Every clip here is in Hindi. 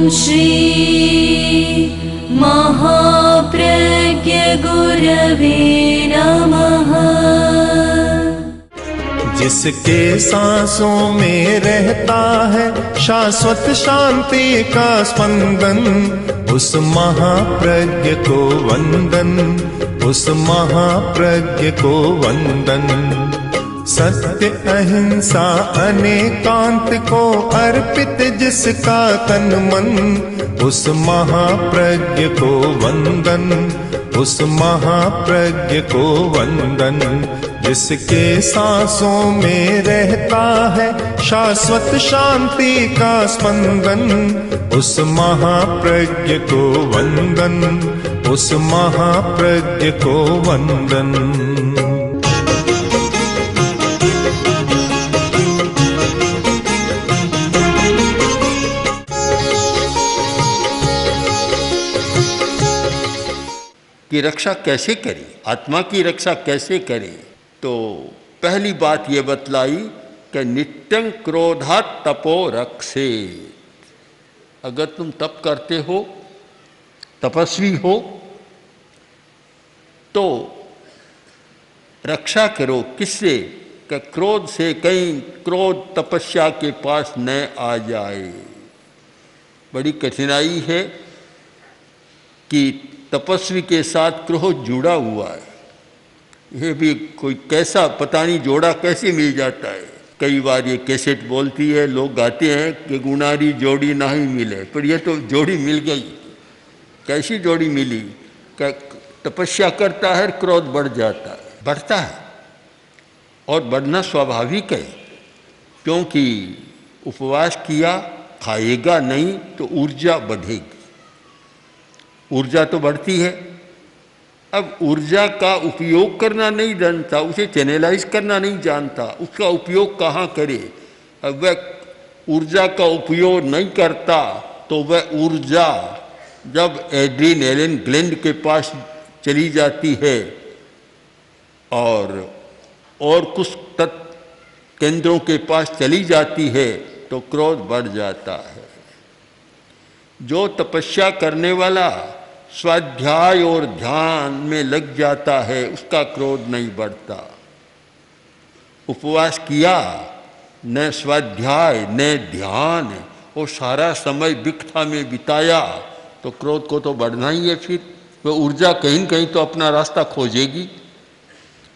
श्री महाप्रज्ञ गुरवे नमः। जिसके सांसों में रहता है शाश्वत शांति का स्पंदन, उस महाप्रज्ञ को वंदन, उस महाप्रज्ञ को वंदन। सत्य अहिंसा अनेकांत को अर्पित जिसका तन मन, उस महाप्रज्ञ को वंदन, उस महाप्रज्ञ को वंदन। जिसके सांसों में रहता है शाश्वत शांति का स्पंदन, उस महाप्रज्ञ को वंदन, उस महाप्रज्ञ को वंदन। की रक्षा कैसे करें, आत्मा की रक्षा कैसे करें? तो पहली बात ये बतलाई कि नित्यं क्रोधात् तपो रक्षेत्। अगर तुम तप करते हो, तपस्वी हो, तो रक्षा करो। किससे? कि क्रोध से, कहीं क्रोध तपस्या के पास न आ जाए। बड़ी कठिनाई है कि तपस्वी के साथ क्रोध जुड़ा हुआ है। ये भी कोई कैसा पता नहीं जोड़ा कैसे मिल जाता है। कई बार ये कैसेट बोलती है, लोग गाते हैं कि गुनारी जोड़ी ना ही मिले, पर ये तो जोड़ी मिल गई। कैसी जोड़ी मिली? कि तपस्या करता है, क्रोध बढ़ जाता है, बढ़ता है, और बढ़ना स्वाभाविक है, क्योंकि उपवास किया, खाएगा नहीं तो ऊर्जा बढ़ेगी, ऊर्जा तो बढ़ती है। अब ऊर्जा का उपयोग करना नहीं जानता, उसे चैनलाइज करना नहीं जानता, उसका उपयोग कहाँ करे? अब वह ऊर्जा का उपयोग नहीं करता तो वह ऊर्जा जब एड्रीनलिन ग्लैंड के पास चली जाती है और कुछ तत्व केंद्रों के पास चली जाती है तो क्रोध बढ़ जाता है। जो तपस्या करने वाला स्वाध्याय और ध्यान में लग जाता है उसका क्रोध नहीं बढ़ता। उपवास किया, न स्वाध्याय न ध्यान, वो सारा समय विकथा में बिताया तो क्रोध को तो बढ़ना ही है। फिर वह ऊर्जा कहीं न कहीं तो अपना रास्ता खोजेगी।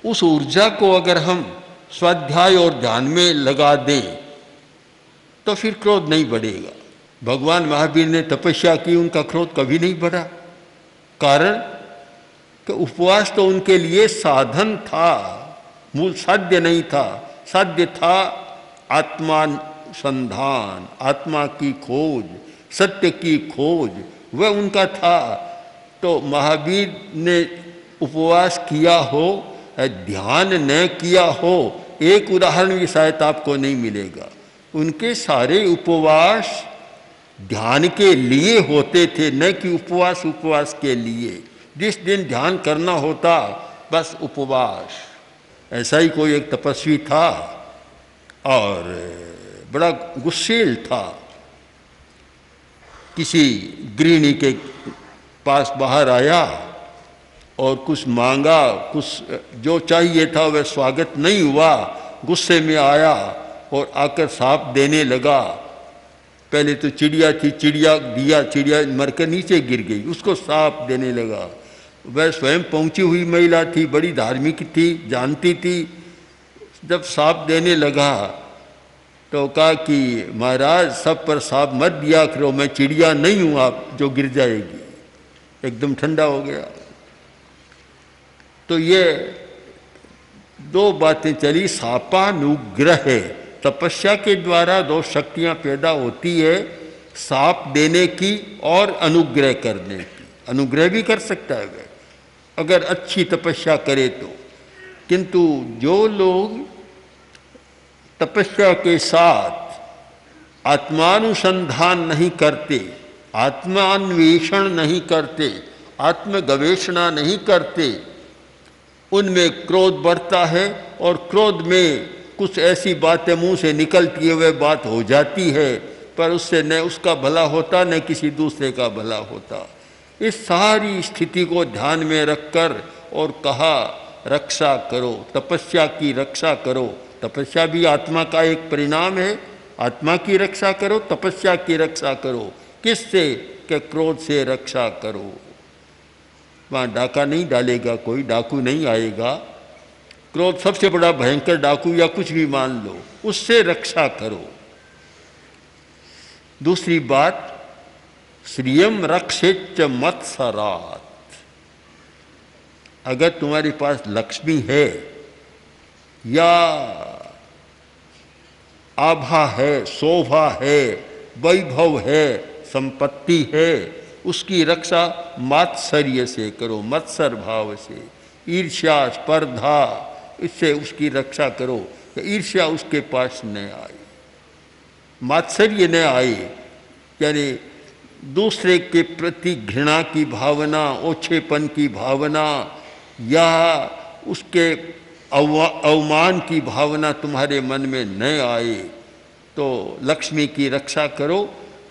उस ऊर्जा को अगर हम स्वाध्याय और ध्यान में लगा दें तो फिर क्रोध नहीं बढ़ेगा। भगवान महावीर ने तपस्या की, उनका क्रोध कभी नहीं बढ़ा। कारण कि उपवास तो उनके लिए साधन था, मूल साध्य नहीं था। साध्य था आत्मानुसंधान, आत्मा की खोज, सत्य की खोज, वह उनका था। तो महावीर ने उपवास किया हो, ध्यान न किया हो, एक उदाहरण भी शायद आपको नहीं मिलेगा। उनके सारे उपवास ध्यान के लिए होते थे, न कि उपवास के लिए। जिस दिन ध्यान करना होता बस उपवास। ऐसा ही कोई एक तपस्वी था और बड़ा गुस्सेल था। किसी गृहिणी के पास बाहर आया और कुछ मांगा, कुछ जो चाहिए था वह स्वागत नहीं हुआ। गुस्से में आया और आकर साप देने लगा। पहले तो चिड़िया थी, चिड़िया दिया, चिड़िया मरकर नीचे गिर गई, उसको साप देने लगा। वह स्वयं पहुंची हुई महिला थी, बड़ी धार्मिक थी, जानती थी। जब साप देने लगा तो कहा कि महाराज सब पर साप मत दिया करो, मैं चिड़िया नहीं हूँ आप जो गिर जाएगी। एकदम ठंडा हो गया। तो ये दो बातें चली। सापानुग्रह है, तपस्या के द्वारा दो शक्तियाँ पैदा होती है, साप देने की और अनुग्रह करने की। अनुग्रह भी कर सकता है वह अगर अच्छी तपस्या करे तो। किंतु जो लोग तपस्या के साथ आत्मानुसंधान नहीं करते, आत्मान्वेषण नहीं करते, आत्मगवेषणा नहीं करते, उनमें क्रोध बढ़ता है और क्रोध में कुछ ऐसी बातें मुंह से निकलती है, वह बात हो जाती है पर उससे न उसका भला होता न किसी दूसरे का भला होता। इस सारी स्थिति को ध्यान में रखकर और कहा रक्षा करो, तपस्या की रक्षा करो। तपस्या भी आत्मा का एक परिणाम है। आत्मा की रक्षा करो, तपस्या की रक्षा करो। किससे? कि क्रोध से रक्षा करो। वहाँ डाका नहीं डालेगा कोई, डाकू नहीं आएगा। क्रोध सबसे बड़ा भयंकर डाकू या कुछ भी मान लो, उससे रक्षा करो। दूसरी बात, श्रियम रक्षेच मत्सरात्। अगर तुम्हारे पास लक्ष्मी है या आभा है, शोभा है, वैभव है, संपत्ति है, उसकी रक्षा मात्सर्य से करो, मत्सर भाव से। ईर्ष्या, स्पर्धा, इससे उसकी रक्षा करो कि ईर्ष्या उसके पास न आए, मात्सर्य न आए, यानी दूसरे के प्रति घृणा की भावना, ओछेपन की भावना या उसके अवमान की भावना तुम्हारे मन में न आए। तो लक्ष्मी की रक्षा करो।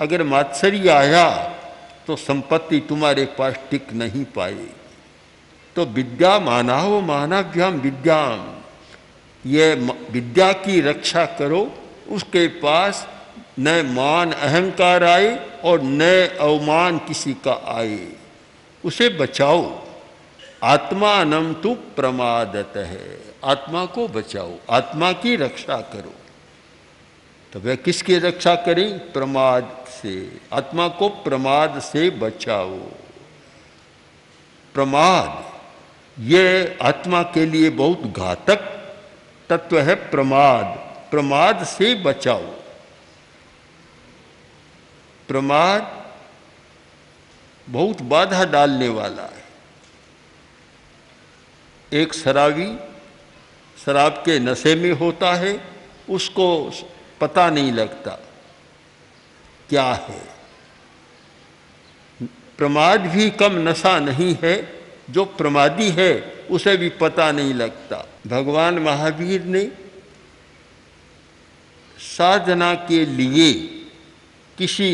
अगर मात्सर्य आया तो संपत्ति तुम्हारे पास टिक नहीं पाएगी। तो विद्या मानाहो मानाभ्याम विद्याम, ये विद्या की रक्षा करो, उसके पास न मान अहंकार आए और न अवमान किसी का आए, उसे बचाओ। आत्मानं तु प्रमादतः, आत्मा को बचाओ, आत्मा की रक्षा करो। तो वह किसकी रक्षा करें? प्रमाद से। आत्मा को प्रमाद से बचाओ। प्रमाद ये आत्मा के लिए बहुत घातक तत्व है। प्रमाद, प्रमाद से बचाओ। प्रमाद बहुत बाधा डालने वाला है। एक शराबी शराब के नशे में होता है, उसको पता नहीं लगता क्या है। प्रमाद भी कम नशा नहीं है, जो प्रमादी है उसे भी पता नहीं लगता। भगवान महावीर ने साधना के लिए किसी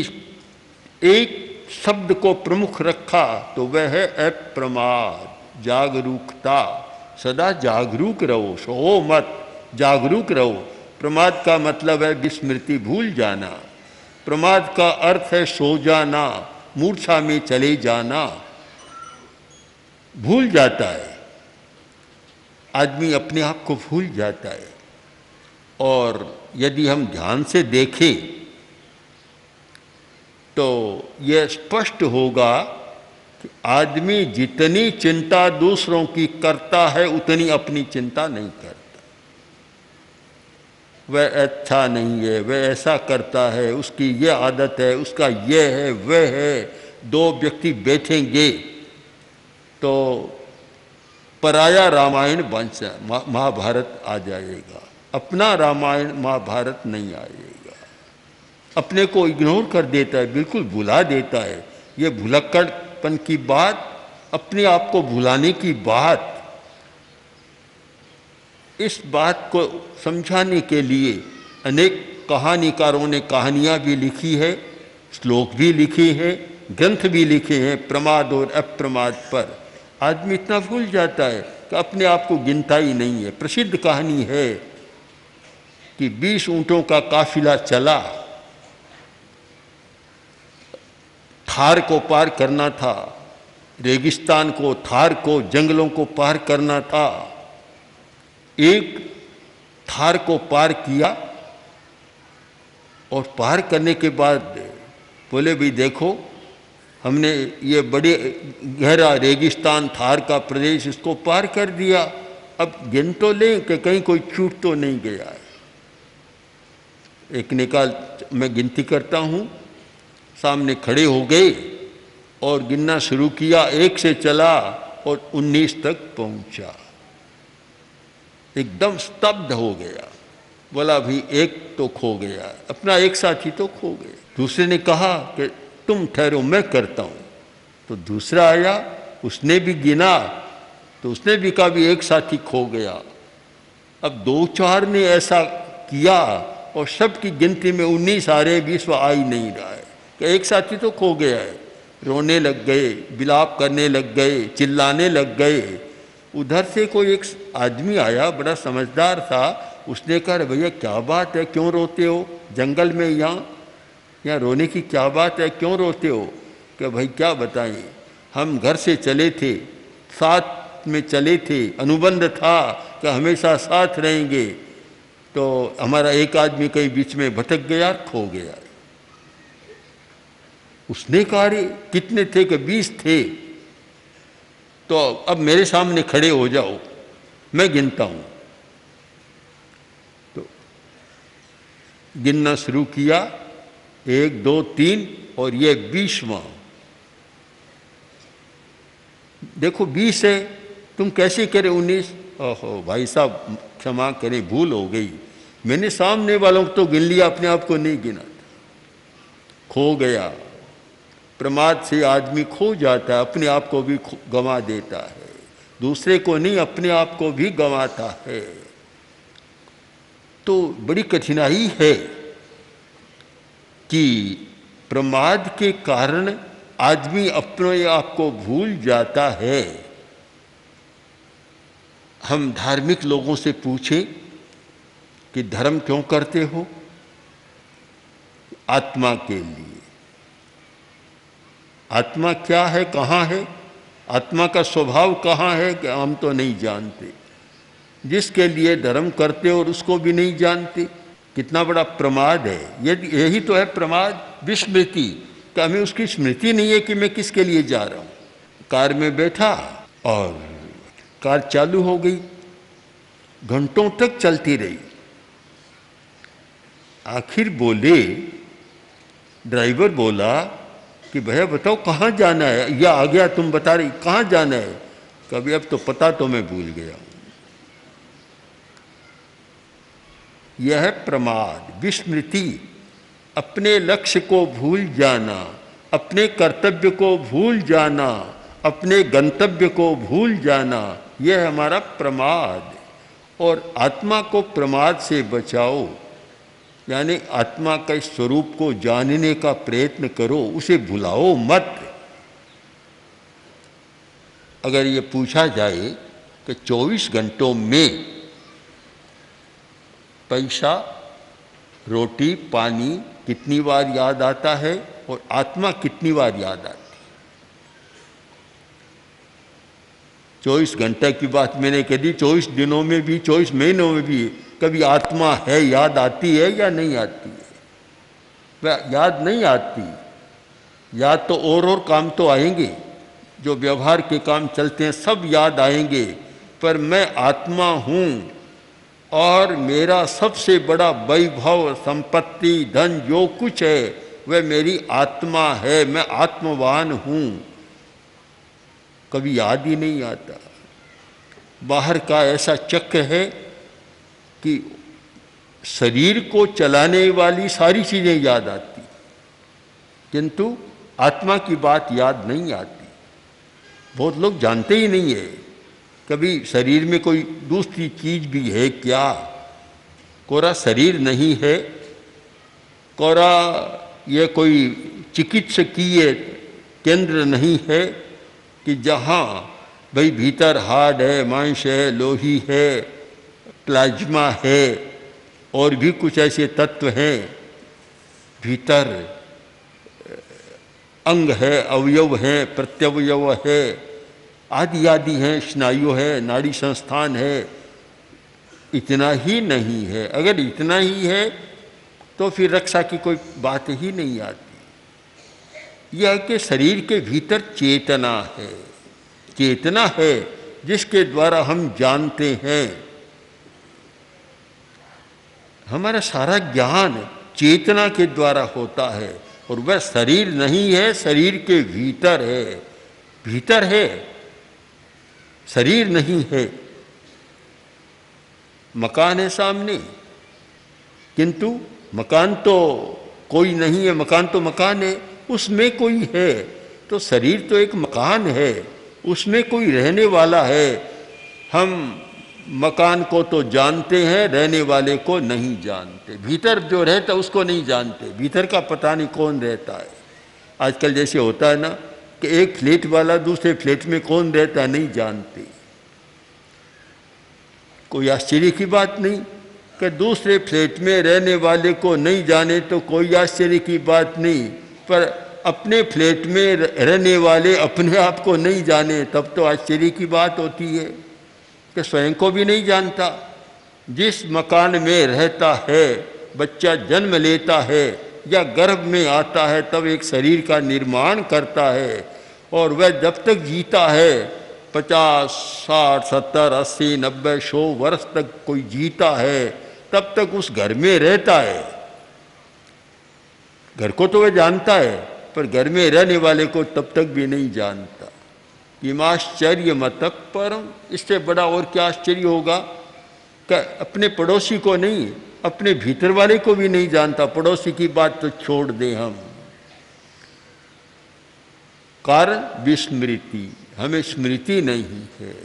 एक शब्द को प्रमुख रखा तो वह है अप्रमाद, जागरूकता। सदा जागरूक रहो, सो मत, जागरूक रहो। प्रमाद का मतलब है विस्मृति, भूल जाना। प्रमाद का अर्थ है सो जाना, मूर्छा में चले जाना। भूल जाता है आदमी, अपने आप को भूल जाता है। और यदि हम ध्यान से देखें तो यह स्पष्ट होगा कि आदमी जितनी चिंता दूसरों की करता है उतनी अपनी चिंता नहीं करता। वह अच्छा नहीं है, वह ऐसा करता है, उसकी यह आदत है, उसका यह है, वह है। दो व्यक्ति बैठेंगे तो पराया रामायण बन महाभारत आ जाएगा, अपना रामायण महाभारत नहीं आएगा। अपने को इग्नोर कर देता है, बिल्कुल भुला देता है। ये भुलक्कड़पन की बात, अपने आप को भुलाने की बात, इस बात को समझाने के लिए अनेक कहानीकारों ने कहानियाँ भी लिखी है, श्लोक भी लिखे हैं, ग्रंथ भी लिखे हैं प्रमाद और अप्रमाद पर। आदमी इतना भूल जाता है कि अपने आप को गिनता ही नहीं है। प्रसिद्ध कहानी है कि 20 ऊँटों का काफिला चला, थार को पार करना था, रेगिस्तान को, थार को, जंगलों को पार करना था। एक थार को पार किया और पार करने के बाद बोले भी देखो, हमने ये बड़े गहरा रेगिस्तान थार का प्रदेश इसको पार कर दिया, अब गिन तो लें कि कहीं कोई छूट तो नहीं गया है। एक निकाल, मैं गिनती करता हूँ, सामने खड़े हो गए और गिनना शुरू किया। 1 से चला और 19 तक पहुँचा। एकदम स्तब्ध हो गया, बोला भी एक तो खो गया, अपना एक साथी तो खो गया। दूसरे ने कहा कि तुम ठहरो, मैं करता हूँ। तो दूसरा आया, उसने भी गिना तो उसने भी कहा भी एक साथी खो गया। अब 2-4 ने ऐसा किया और सबकी गिनती में 19 आ रहे, 20 आ ही नहीं रहा है कि एक साथी तो खो गया है। रोने लग गए, बिलाप करने लग गए, चिल्लाने लग गए। उधर से कोई एक आदमी आया, बड़ा समझदार था, उसने कहा भैया क्या बात है, क्यों रोते हो, जंगल में यहाँ रोने की क्या बात है, क्यों रोते हो? कि भाई क्या बताएं, हम घर से चले थे, साथ में चले थे, अनुबंध था कि हमेशा साथ रहेंगे, तो हमारा एक आदमी कहीं बीच में भटक गया, खो गया। उसने कहा रे कितने थे? कि 20 थे। तो अब मेरे सामने खड़े हो जाओ, मैं गिनता हूं। तो गिनना शुरू किया, 1 2 3 और ये 20वां। देखो 20 है, तुम कैसे करे 19? ओहो भाई साहब क्षमा करें, भूल हो गई, मैंने सामने वालों को तो गिन लिया, अपने आप को नहीं गिना। खो गया। प्रमाद से आदमी खो जाता है, अपने आप को भी गंवा देता है, दूसरे को नहीं अपने आप को भी गंवाता है। तो बड़ी कठिनाई है कि प्रमाद के कारण आदमी अपने आप को भूल जाता है। हम धार्मिक लोगों से पूछें कि धर्म क्यों करते हो? आत्मा के लिए। आत्मा क्या है, कहाँ है? आत्मा का स्वभाव कहाँ है कि हम तो नहीं जानते। जिसके लिए धर्म करते और उसको भी नहीं जानते, कितना बड़ा प्रमाद है। यही तो है प्रमाद, विस्मृति, कि हमें उसकी स्मृति नहीं है कि मैं किसके लिए जा रहा हूँ। कार में बैठा और कार चालू हो गई, घंटों तक चलती रही। आखिर बोले, ड्राइवर बोला कि भैया बताओ कहाँ जाना है? या आ गया तुम बता रही, कहाँ जाना है? कभी अब तो पता तो मैं भूल गया हूँ। यह है प्रमाद, विस्मृति, अपने लक्ष्य को भूल जाना, अपने कर्तव्य को भूल जाना, अपने गंतव्य को भूल जाना, यह है हमारा प्रमाद। और आत्मा को प्रमाद से बचाओ, यानी आत्मा के स्वरूप को जानने का प्रयत्न करो, उसे भुलाओ मत। अगर ये पूछा जाए कि 24 घंटों में पैसा, रोटी, पानी कितनी बार याद आता है और आत्मा कितनी बार याद आती है? 24 घंटे की बात मैंने कह दी, 24 दिनों में भी, 24 महीनों में भी कभी आत्मा है, याद आती है या नहीं आती है? वह याद नहीं आती। याद तो और काम तो आएंगे, जो व्यवहार के काम चलते हैं सब याद आएंगे, पर मैं आत्मा हूँ और मेरा सबसे बड़ा वैभव, संपत्ति, धन जो कुछ है वह मेरी आत्मा है, मैं आत्मवान हूँ। कभी याद ही नहीं आता। बाहर का ऐसा चक्र है कि शरीर को चलाने वाली सारी चीज़ें याद आती, किंतु आत्मा की बात याद नहीं आती। बहुत लोग जानते ही नहीं है कभी शरीर में कोई दूसरी चीज़ भी है क्या। कोरा शरीर नहीं है, कोरा ये कोई चिकित्सकीय केंद्र नहीं है कि जहाँ भाई भीतर हार्ड है, मांस है, लोही है, प्लाज्मा है और भी कुछ ऐसे तत्व हैं, भीतर अंग है, अवयव हैं, प्रत्यवयव है, आदि आदि हैं, स्नायु है, नाड़ी संस्थान है। इतना ही नहीं है। अगर इतना ही है तो फिर रक्षा की कोई बात ही नहीं आती। यह कि शरीर के भीतर चेतना है, चेतना है जिसके द्वारा हम जानते हैं। हमारा सारा ज्ञान चेतना के द्वारा होता है और वह शरीर नहीं है, शरीर के भीतर है। भीतर है, शरीर नहीं है। मकान है सामने, किंतु मकान तो कोई नहीं है, मकान तो मकान है, उसमें कोई है। तो शरीर तो एक मकान है, उसमें कोई रहने वाला है। हम मकान को तो जानते हैं, रहने वाले को नहीं जानते। भीतर जो रहता उसको नहीं जानते, भीतर का पता नहीं कौन रहता है। आजकल जैसे होता है ना कि एक फ्लैट वाला दूसरे फ्लैट में कौन रहता है नहीं जानते। कोई आश्चर्य की बात नहीं कि दूसरे फ्लैट में रहने वाले को नहीं जाने तो कोई आश्चर्य की बात नहीं, पर अपने फ्लैट में रहने वाले अपने आप को नहीं जाने तब तो आश्चर्य की बात होती है कि स्वयं को भी नहीं जानता। जिस मकान में रहता है, बच्चा जन्म लेता है या गर्भ में आता है तब एक शरीर का निर्माण करता है, और वह जब तक जीता है 50, 60, 70, 80, 90, 100 वर्ष तक कोई जीता है तब तक उस घर में रहता है। घर को तो वह जानता है पर घर में रहने वाले को तब तक भी नहीं जानता। इमाश्चर्य मतः परम, इससे बड़ा और क्या आश्चर्य होगा कि अपने पड़ोसी को नहीं, अपने भीतर वाले को भी नहीं जानता। पड़ोसी की बात तो छोड़ दें हम। कारण विस्मृति, हमें स्मृति नहीं है,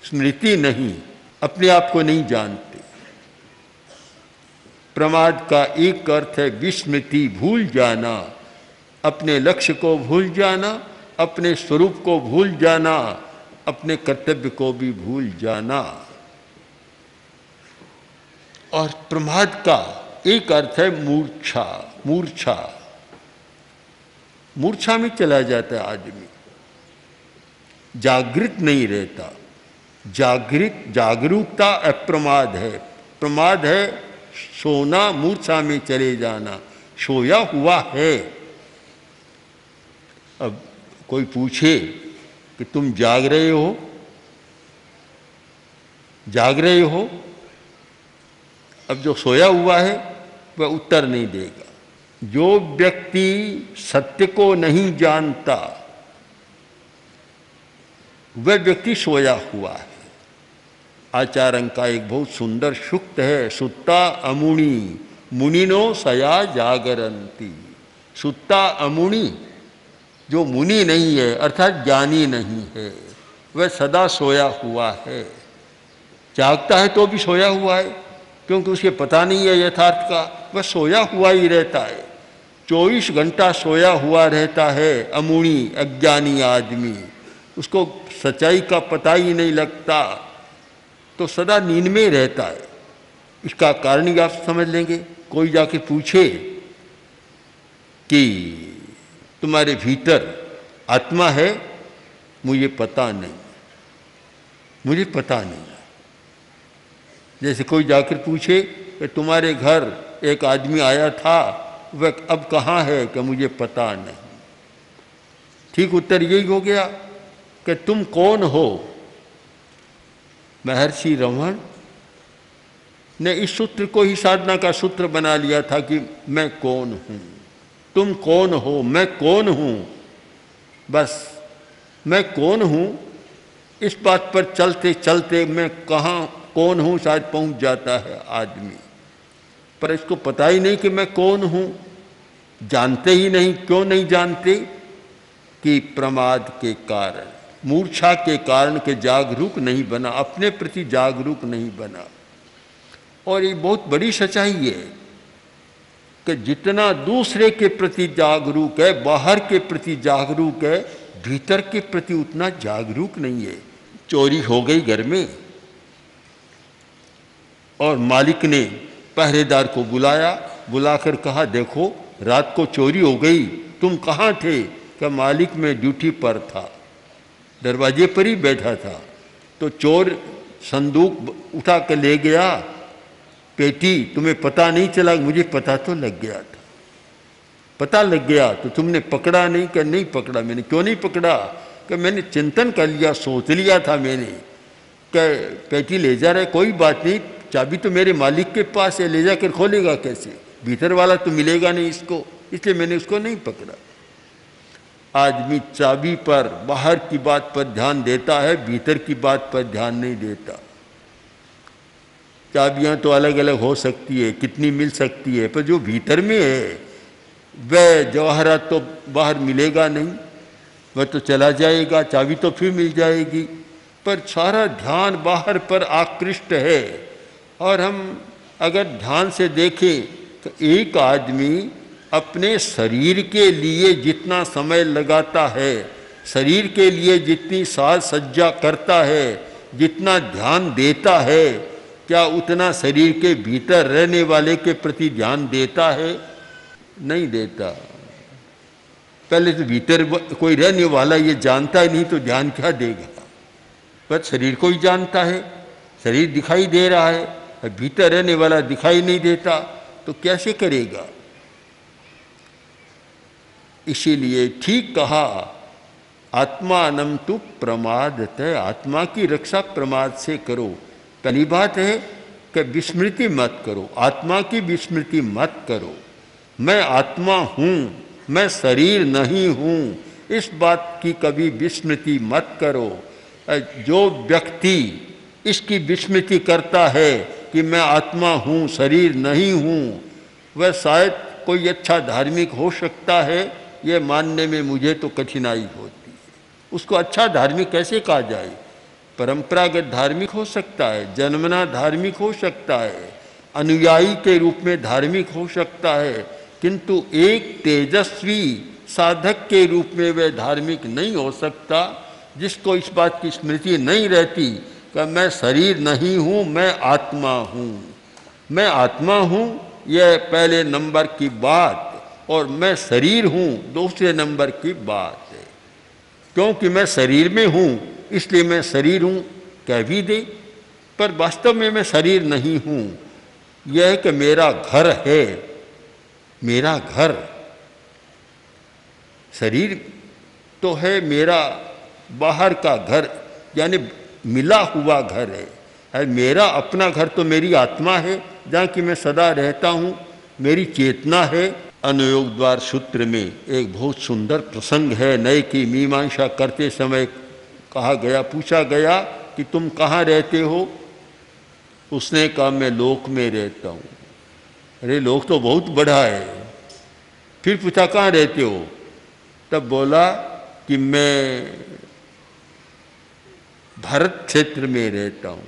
स्मृति नहीं, अपने आप को नहीं जानते। प्रमाद का एक अर्थ है विस्मृति, भूल जाना, अपने लक्ष्य को भूल जाना, अपने स्वरूप को भूल जाना, अपने कर्तव्य को भी भूल जाना। और प्रमाद का एक अर्थ है मूर्छा, मूर्छा, मूर्छा में चला जाता है आदमी, जागृत नहीं रहता। जागृत, जागरूकता अप्रमाद है। प्रमाद है सोना, मूर्छा में चले जाना, सोया हुआ है। अब कोई पूछे कि तुम जाग रहे हो, जाग रहे हो, अब जो सोया हुआ है वह उत्तर नहीं देगा। जो व्यक्ति सत्य को नहीं जानता वह व्यक्ति सोया हुआ है। आचार्य का एक बहुत सुंदर सूक्त है, सुत्ता अमुनि मुनिनो सया जागरंती। सुत्ता अमुनि, जो मुनि नहीं है अर्थात ज्ञानी नहीं है, वह सदा सोया हुआ है। जागता है तो भी सोया हुआ है, क्योंकि उसे पता नहीं है यथार्थ का, वह सोया हुआ ही रहता है। 24 घंटा सोया हुआ रहता है अमुनि, अज्ञानी आदमी, उसको सच्चाई का पता ही नहीं लगता, तो सदा नींद में रहता है। इसका कारण ही आप समझ लेंगे। कोई जाके पूछे कि तुम्हारे भीतर आत्मा है, मुझे पता नहीं, मुझे पता नहीं। जैसे कोई जाकर पूछे कि तुम्हारे घर एक आदमी आया था, वह अब कहाँ है, कि मुझे पता नहीं। ठीक उत्तर यही हो गया कि तुम कौन हो। महर्षि रमण ने इस सूत्र को ही साधना का सूत्र बना लिया था कि मैं कौन हूँ। तुम कौन हो, मैं कौन हूँ, बस मैं कौन हूँ, इस बात पर चलते चलते मैं कहाँ कौन हूँ शायद पहुँच जाता है आदमी। पर इसको पता ही नहीं कि मैं कौन हूँ, जानते ही नहीं। क्यों नहीं जानते? कि प्रमाद के कारण, मूर्छा के कारण के जागरूक नहीं बना, अपने प्रति जागरूक नहीं बना। और ये बहुत बड़ी सच्चाई है कि जितना दूसरे के प्रति जागरूक है, बाहर के प्रति जागरूक है, भीतर के प्रति उतना जागरूक नहीं है। चोरी हो गई घर में और मालिक ने पहरेदार को बुलाया, बुलाकर कहा देखो रात को चोरी हो गई, तुम कहाँ थे? कि मालिक में ड्यूटी पर था, दरवाजे पर ही बैठा था। तो चोर संदूक उठा कर ले गया, पेटी, तुम्हें पता नहीं चला? मुझे पता तो लग गया था, पता लग गया, तो तुमने पकड़ा नहीं? कि नहीं पकड़ा मैंने। क्यों नहीं पकड़ा? कि मैंने चिंतन कर लिया, सोच लिया था मैंने कि पेटी ले जा रहा है, कोई बात नहीं, चाबी तो मेरे मालिक के पास है, ले जाकर खोलेगा कैसे? भीतर वाला तो मिलेगा नहीं इसको, इसलिए मैंने उसको नहीं पकड़ा। आदमी चाबी पर, बाहर की बात पर ध्यान देता है, भीतर की बात पर ध्यान नहीं देता। चाबियां तो अलग अलग हो सकती है, कितनी मिल सकती है, पर जो भीतर में है वह जवाहरात तो बाहर मिलेगा नहीं, वह तो चला जाएगा, चाबी तो फिर मिल जाएगी। पर सारा ध्यान बाहर पर आकृष्ट है। और हम अगर ध्यान से देखें तो एक आदमी अपने शरीर के लिए जितना समय लगाता है, शरीर के लिए जितनी साज सज्जा करता है, जितना ध्यान देता है, क्या उतना शरीर के भीतर रहने वाले के प्रति ध्यान देता है? नहीं देता। पहले तो भीतर कोई रहने वाला ये जानता ही नहीं तो ध्यान क्या देगा? बस शरीर को ही जानता है, शरीर दिखाई दे रहा है, भीतर रहने वाला दिखाई नहीं देता, तो कैसे करेगा? इसीलिए ठीक कहा, आत्मानं तु प्रमादतः, आत्मा की रक्षा प्रमाद से करो। पहली बात है कि विस्मृति मत करो, आत्मा की विस्मृति मत करो। मैं आत्मा हूँ, मैं शरीर नहीं हूँ, इस बात की कभी विस्मृति मत करो। जो व्यक्ति इसकी विस्मृति करता है कि मैं आत्मा हूँ, शरीर नहीं हूँ, वह शायद कोई अच्छा धार्मिक हो सकता है, ये मानने में मुझे तो कठिनाई होती है। उसको अच्छा धार्मिक कैसे कहा जाए? परंपरागत धार्मिक हो सकता है, जन्मना धार्मिक हो सकता है, अनुयायी के रूप में धार्मिक हो सकता है, किंतु एक तेजस्वी साधक के रूप में वह धार्मिक नहीं हो सकता जिसको इस बात की स्मृति नहीं रहती कि मैं शरीर नहीं हूँ, मैं आत्मा हूँ। मैं आत्मा हूँ यह पहले नंबर की बात, और मैं शरीर हूँ दूसरे नंबर की बात है। क्योंकि मैं शरीर में हूँ इसलिए मैं शरीर हूँ कह भी दे, पर वास्तव में मैं शरीर नहीं हूँ। यह है कि मेरा घर है, मेरा घर। शरीर तो है मेरा बाहर का घर, यानी मिला हुआ घर है। मेरा अपना घर तो मेरी आत्मा है, जहाँ कि मैं सदा रहता हूँ, मेरी चेतना है। अनुयोग द्वार सूत्र में एक बहुत सुंदर प्रसंग है। नए की मीमांसा करते समय कहा गया, पूछा गया कि तुम कहाँ रहते हो? उसने कहा मैं लोक में रहता हूँ। अरे लोक तो बहुत बड़ा है। फिर पूछा कहाँ रहते हो? तब बोला कि मैं भारत क्षेत्र में रहता हूँ,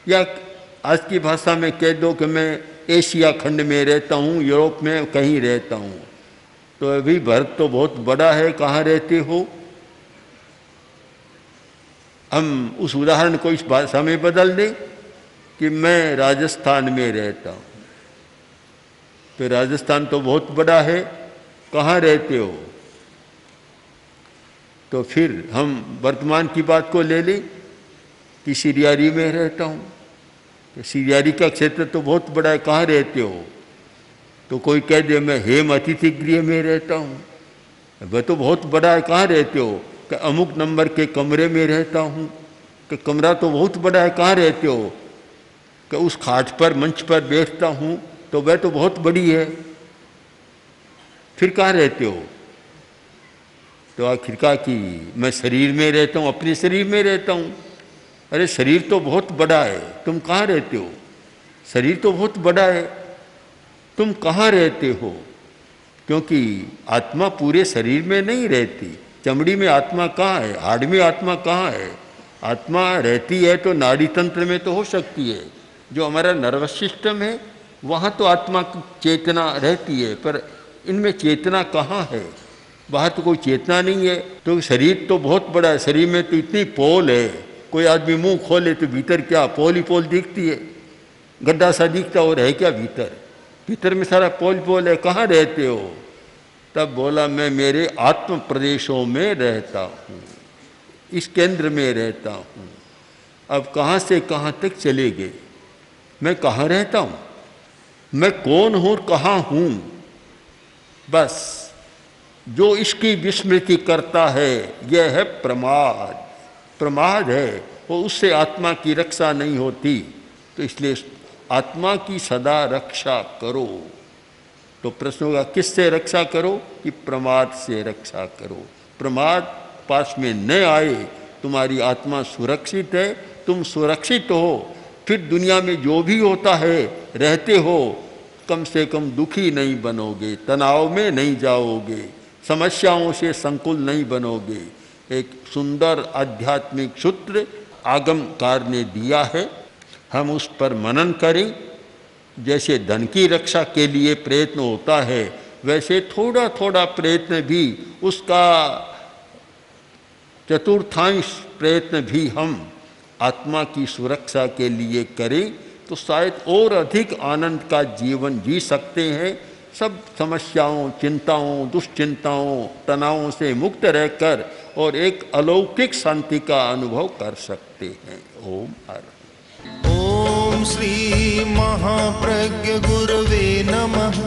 या आज की भाषा में कह दो कि मैं एशिया खंड में रहता हूँ, यूरोप में कहीं रहता हूँ। तो अभी भारत तो बहुत बड़ा है, कहाँ रहते हो? हम उस उदाहरण को इस भाषा में बदल दें कि मैं राजस्थान में रहता हूँ। तो राजस्थान तो बहुत बड़ा है, कहाँ रहते हो? तो फिर हम वर्तमान की बात को ले लें कि सिरियारी में रहता हूँ। तो सिरियारी का क्षेत्र तो बहुत बड़ा है, कहाँ रहते हो? तो कोई कह दे मैं हेम अतिथि गृह में रहता हूँ। वह तो बहुत बड़ा है, कहाँ रहते हो? कि अमुक नंबर के कमरे में रहता हूँ। कि कमरा तो बहुत बड़ा है, कहाँ रहते हो? कि उस खाट पर मंच पर बैठता हूँ, तो वह तो बहुत बड़ी है। फिर कहाँ रहते हो? तो आखिर कहा कि मैं शरीर में रहता हूँ, अपने शरीर में रहता हूँ। अरे शरीर तो बहुत बड़ा है, तुम कहाँ रहते हो? शरीर तो बहुत बड़ा है, तुम कहाँ रहते हो? क्योंकि आत्मा पूरे शरीर में नहीं रहती। चमड़ी में आत्मा कहाँ है? हाड़ में आत्मा कहाँ है? आत्मा रहती है तो नाड़ी तंत्र में तो हो सकती है, जो हमारा नर्वस सिस्टम है वहाँ तो आत्मा की चेतना रहती है, पर इनमें चेतना कहाँ है? बाहर तो कोई चेतना नहीं है। तो शरीर तो बहुत बड़ा है, शरीर में तो इतनी पोल है, कोई आदमी मुंह खोले तो भीतर क्या पोल ही पोल दिखती है, गड्ढा सा दिखता और है क्या भीतर? भीतर में सारा पोल पोल है। कहाँ रहते हो? तब बोला मैं मेरे आत्म प्रदेशों में रहता हूँ, इस केंद्र में रहता हूँ। अब कहाँ से कहाँ तक चले गए? मैं कहाँ रहता हूँ, मैं कौन हूँ, कहाँ हूँ? बस जो इसकी विस्मृति करता है यह है प्रमाद। प्रमाद है वो, उससे आत्मा की रक्षा नहीं होती। तो इसलिए आत्मा की सदा रक्षा करो। तो प्रश्न होगा किससे रक्षा करो? कि प्रमाद से रक्षा करो। प्रमाद पास में न आए, तुम्हारी आत्मा सुरक्षित है, तुम सुरक्षित हो। फिर दुनिया में जो भी होता है रहते हो, कम से कम दुखी नहीं बनोगे, तनाव में नहीं जाओगे, समस्याओं से संकुल नहीं बनोगे। एक सुंदर आध्यात्मिक सूत्र आगमकार ने दिया है, हम उस पर मनन करें। जैसे धन की रक्षा के लिए प्रयत्न होता है, वैसे थोड़ा थोड़ा प्रयत्न भी, उसका चतुर्थांश प्रयत्न भी हम आत्मा की सुरक्षा के लिए करें, तो शायद और अधिक आनंद का जीवन जी सकते हैं। सब समस्याओं, चिंताओं, दुश्चिंताओं, तनावों से मुक्त रहकर और एक अलौकिक शांति का अनुभव कर सकते हैं। ओम हर। ओम श्री महाप्रज्ञ गुरवे नमः।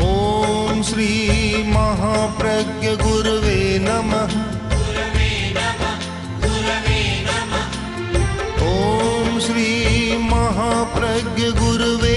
ओम श्री महाप्रज्ञ गुरवे नमः। ओम श्री महाप्रज्ञ गुरवे